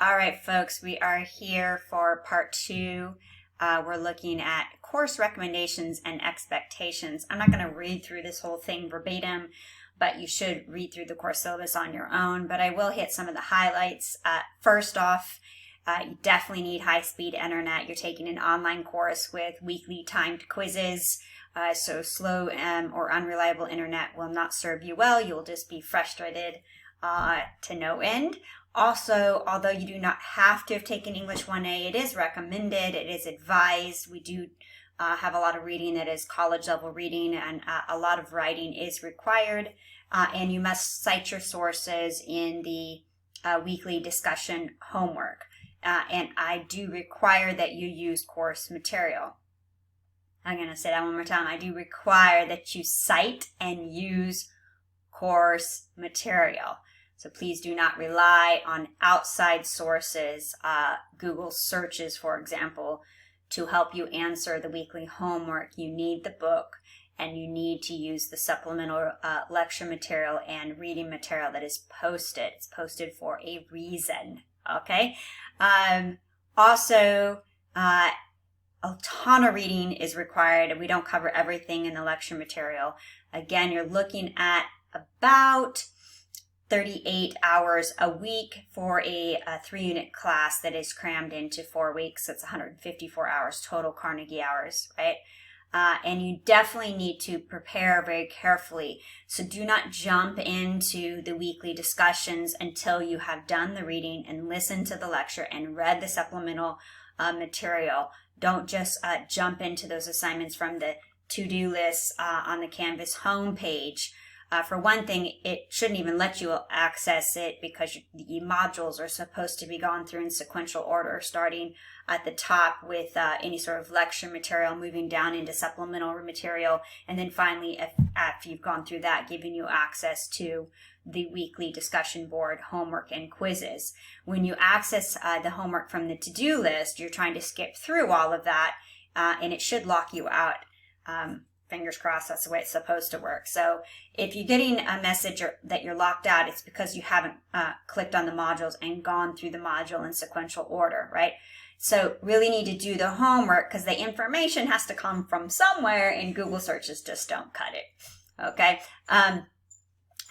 All right, folks, we are here for part 2. We're looking at course recommendations and expectations. I'm not going to read through this whole thing verbatim, but you should read through the course syllabus on your own. But I will hit some of the highlights. First off, you definitely need high-speed internet. You're taking an online course with weekly timed quizzes. So slow or unreliable internet will not serve you well. You'll just be frustrated to no end. Also, although you do not have to have taken English 1A, it is recommended, it is advised. We do have a lot of reading that is college level reading, and a lot of writing is required. And you must cite your sources in the weekly discussion homework. And I do require that you use course material. I'm going to say that one more time. I do require that you cite and use course material. So please do not rely on outside sources, Google searches, for example, to help you answer the weekly homework. You need the book, and you need to use the supplemental lecture material and reading material that is posted. It's posted for a reason, okay? Also, a ton of reading is required, and we don't cover everything in the lecture material. Again, you're looking at about 38 hours a week for a 3-unit class that is crammed into 4 weeks. That's 154 hours total Carnegie hours, right? And you definitely need to prepare very carefully. So do not jump into the weekly discussions until you have done the reading and listened to the lecture and read the supplemental material. Don't just jump into those assignments from the to-do list on the Canvas homepage. For one thing, it shouldn't even let you access it because the modules are supposed to be gone through in sequential order, starting at the top with any sort of lecture material, moving down into supplemental material, and then finally, after you've gone through that, giving you access to the weekly discussion board, homework, and quizzes. When you access the homework from the to-do list, you're trying to skip through all of that, and it should lock you out. Fingers crossed, that's the way it's supposed to work. So if you're getting a message that you're locked out, it's because you haven't clicked on the modules and gone through the module in sequential order, right? So really need to do the homework because the information has to come from somewhere, and Google searches just don't cut it, okay?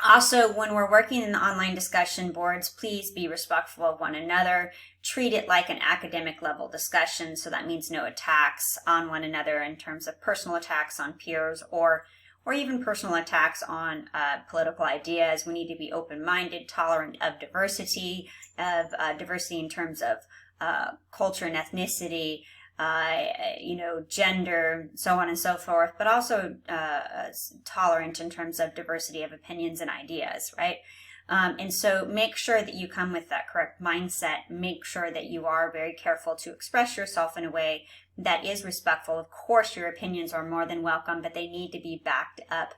Also, when we're working in the online discussion boards, please be respectful of one another. Treat it like an academic level discussion. So that means no attacks on one another in terms of personal attacks on peers or even personal attacks on political ideas. We need to be open-minded, tolerant of diversity in terms of culture and ethnicity, gender, so on and so forth, but also tolerant in terms of diversity of opinions and ideas, right? And so make sure that you come with that correct mindset. Make sure that you are very careful to express yourself in a way that is respectful. Of course, your opinions are more than welcome, but they need to be backed up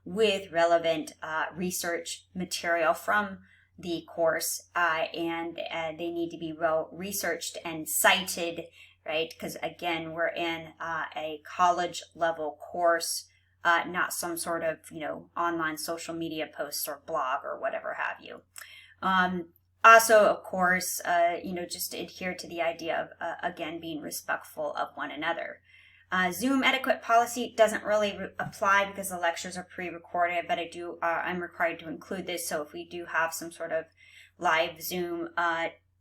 with relevant research material from the course, and they need to be well researched and cited, right? Because again, we're in a college level course, not some sort of, online social media posts or blog or whatever have you. Also, of course, just adhere to the idea of, again, being respectful of one another. Zoom etiquette policy doesn't really apply because the lectures are pre-recorded, but I'm required to include this. So if we do have some sort of live Zoom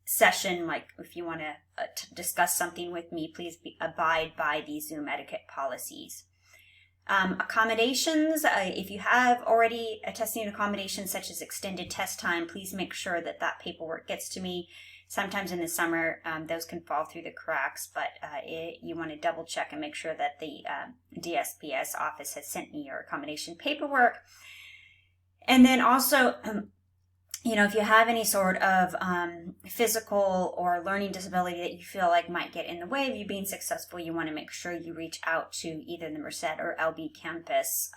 session, like if you want to discuss something with me, please abide by these Zoom etiquette policies. Accommodations, if you have already a testing accommodation such as extended test time, please make sure that paperwork gets to me. Sometimes in the summer, those can fall through the cracks, but you want to double check and make sure that the DSPS office has sent me your accommodation paperwork. And then also, if you have any sort of physical or learning disability that you feel like might get in the way of you being successful, you want to make sure you reach out to either the Merced or LB campus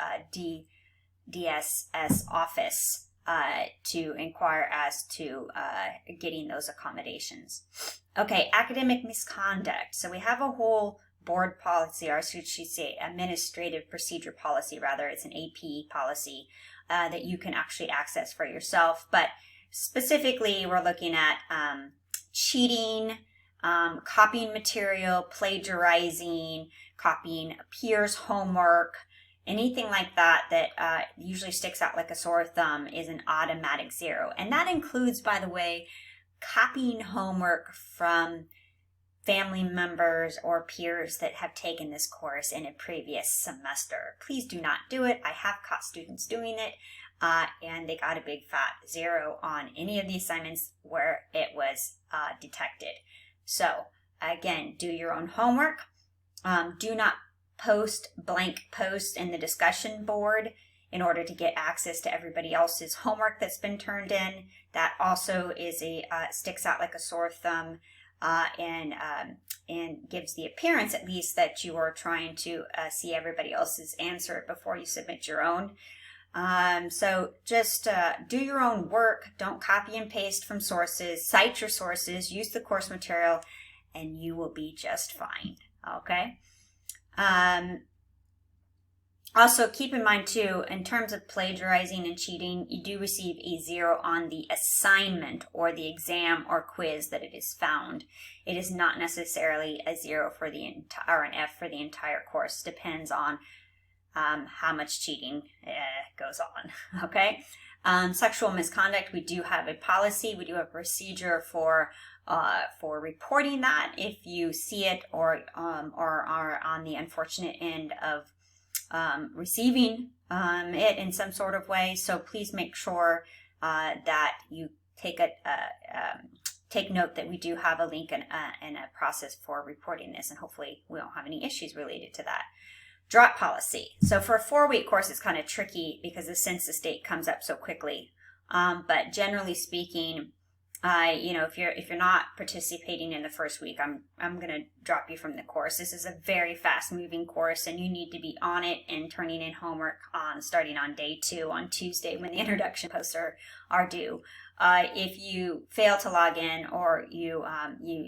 DSS office to inquire as to getting those accommodations. Okay, academic misconduct. So we have a whole board policy, or should she say administrative procedure policy, rather. It's an AP policy that you can actually access for yourself. But specifically, we're looking at cheating, copying material, plagiarizing, copying a peer's homework, anything like that that usually sticks out like a sore thumb is an automatic 0. And that includes, by the way, copying homework from family members or peers that have taken this course in a previous semester. Please do not do it. I have caught students doing it, and they got a big fat 0 on any of the assignments where it was detected. So again, do your own homework. Do not post blank posts in the discussion board in order to get access to everybody else's homework that's been turned in. That also is sticks out like a sore thumb. And gives the appearance, at least, that you are trying to see everybody else's answer before you submit your own. So just do your own work. Don't copy and paste from sources. Cite your sources. Use the course material, and you will be just fine. Okay? Also, keep in mind, too, in terms of plagiarizing and cheating, you do receive a 0 on the assignment or the exam or quiz that it is found. It is not necessarily a 0 for the or an F for the entire course. Depends on how much cheating goes on. Okay? Sexual misconduct, we do have a policy. We do have a procedure for reporting that if you see it or are on the unfortunate end of receiving it in some sort of way. So please make sure that you take note that we do have a link and a process for reporting this, and hopefully we don't have any issues related to that. Drop policy. So for a 4-week course, it's kind of tricky because the census date comes up so quickly. But generally speaking, if you're not participating in the first week, I'm going to drop you from the course. This is a very fast moving course, and you need to be on it and turning in homework starting on day 2 on Tuesday when the introduction posts are due. If you fail to log in or you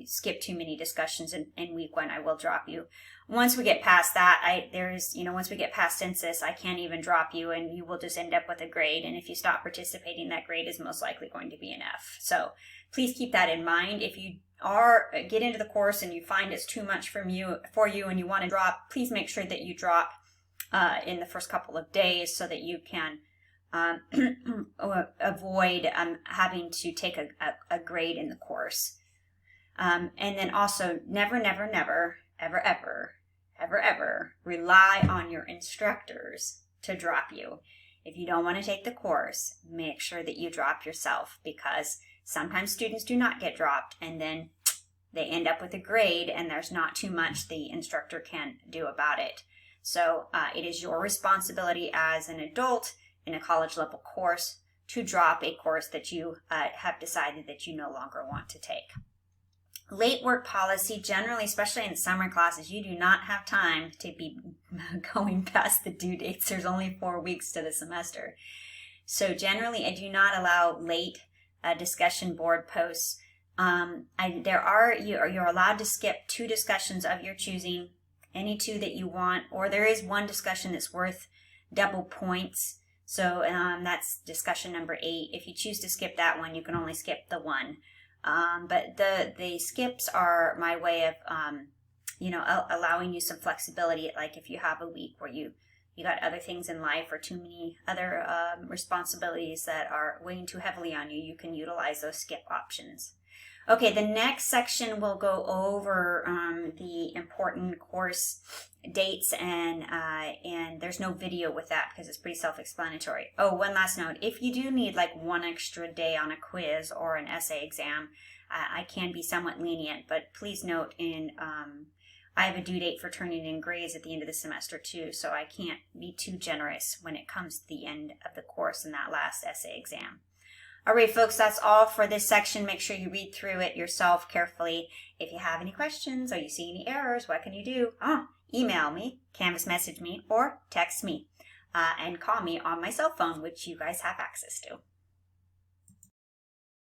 skip too many discussions in week 1, I will drop you. Once we get past that, once we get past census, I can't even drop you, and you will just end up with a grade. And if you stop participating, that grade is most likely going to be an F. So please keep that in mind. If you get into the course and you find it's too much for you and you want to drop, please make sure that you drop in the first couple of days so that you can avoid having to take a grade in the course. And then also, never, ever rely on your instructors to drop you. If you don't want to take the course, make sure that you drop yourself, because sometimes students do not get dropped and then they end up with a grade and there's not too much the instructor can do about it. So it is your responsibility as an adult in a college level course to drop a course that you have decided that you no longer want to take. Late work policy, generally, especially in summer classes, you do not have time to be going past the due dates. There's only 4 weeks to the semester. So generally, I do not allow late discussion board posts. You're allowed to skip 2 discussions of your choosing, any 2 that you want, or there is 1 discussion that's worth double points. So that's discussion number 8. If you choose to skip that one, you can only skip the 1. But the skips are my way of, allowing you some flexibility. Like if you have a week where you got other things in life or too many other responsibilities that are weighing too heavily on you, you can utilize those skip options. Okay, the next section will go over the important course dates, and there's no video with that because it's pretty self-explanatory. Oh, one last note. If you do need like 1 extra day on a quiz or an essay exam, I can be somewhat lenient, but please note I have a due date for turning in grades at the end of the semester too, so I can't be too generous when it comes to the end of the course and that last essay exam. All right, folks, that's all for this section. Make sure you read through it yourself carefully. If you have any questions or you see any errors, what can you do? Email me, Canvas message me, or text me, and call me on my cell phone, which you guys have access to.